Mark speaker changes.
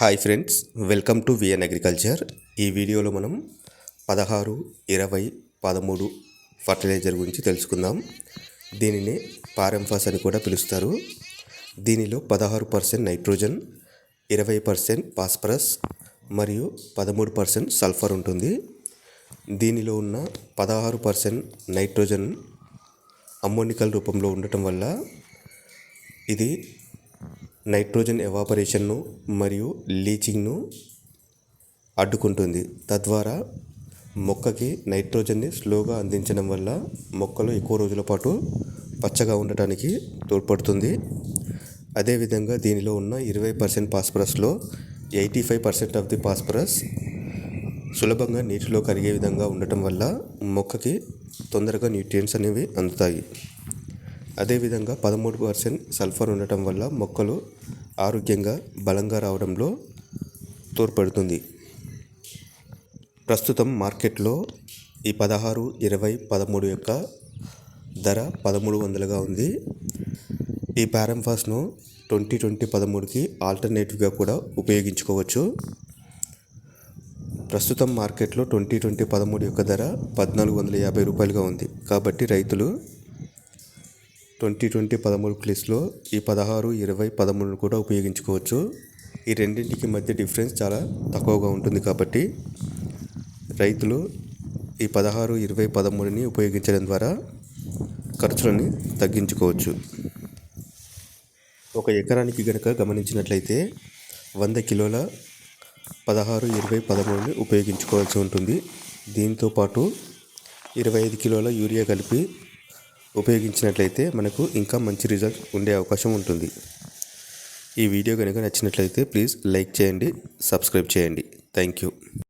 Speaker 1: Hi friends, welcome to VN agriculture. ఈ వీడియోలో మనం 16, 20, 13 ఫర్టిలైజర్ గురించి తెలుసుకుందాం. దీనిని పారెంఫాస్ అని కూడా పిలుస్తారు. దీనిలో 16% నైట్రోజన్, 20% ఫాస్ఫరస్ మరియు 13% సల్ఫర్ ఉంటుంది. దీనిలో ఉన్న 16% నైట్రోజన్ అమ్మోనికల్ రూపంలో ఉండటం వల్ల ఇది నైట్రోజన్ ఎవాపరేషన్ను మరియు లీచింగ్ను అడ్డుకుంటుంది. తద్వారా మొక్కకి నైట్రోజన్ని స్లోగా అందించడం వల్ల మొక్కలు ఎక్కువ రోజుల పాటు పచ్చగా ఉండటానికి తోడ్పడుతుంది. అదేవిధంగా దీనిలో ఉన్న 20% ఫాస్ఫరస్లో 85% ఆఫ్ ది ఫాస్ఫరస్ సులభంగా నీటిలో కరిగే విధంగా ఉండటం వల్ల మొక్కకి తొందరగా న్యూట్రియంట్స్ అనేవి అందుతాయి. అదేవిధంగా 13% సల్ఫర్ ఉండటం వల్ల మొక్కలు ఆరోగ్యంగా బలంగా రావడంలో తోడ్పడుతుంది. ప్రస్తుతం మార్కెట్లో ఈ 16, 20, 13 యొక్క ధర 1300గా ఉంది. ఈ పారెంఫాస్ను 20-20-13కి ఆల్టర్నేటివ్గా కూడా ఉపయోగించుకోవచ్చు. ప్రస్తుతం మార్కెట్లో 20-20-13 యొక్క ధర 1450 రూపాయలుగా ఉంది. కాబట్టి రైతులు 20-20-13 ప్లేస్లో ఈ 16, 20, 13 కూడా ఉపయోగించుకోవచ్చు. ఈ రెండింటికి మధ్య డిఫరెన్స్ చాలా తక్కువగా ఉంటుంది. కాబట్టి రైతులు ఈ 16, 20, 13ని ఉపయోగించడం ద్వారా ఖర్చులని తగ్గించుకోవచ్చు. ఒక ఎకరానికి గనక గమనించినట్లయితే 100 కిలోల 16, 20, 13ని ఉపయోగించుకోవాల్సి ఉంటుంది. దీంతోపాటు 25 కిలోల యూరియా కలిపి ఉపయోగించినట్లయితే మనకు ఇంకా మంచి రిజల్ట్ ఉండే అవకాశం ఉంటుంది. ఈ వీడియో కనుక నచ్చినట్లయితే ప్లీజ్ లైక్ చేయండి, సబ్స్క్రైబ్ చేయండి. Thank you.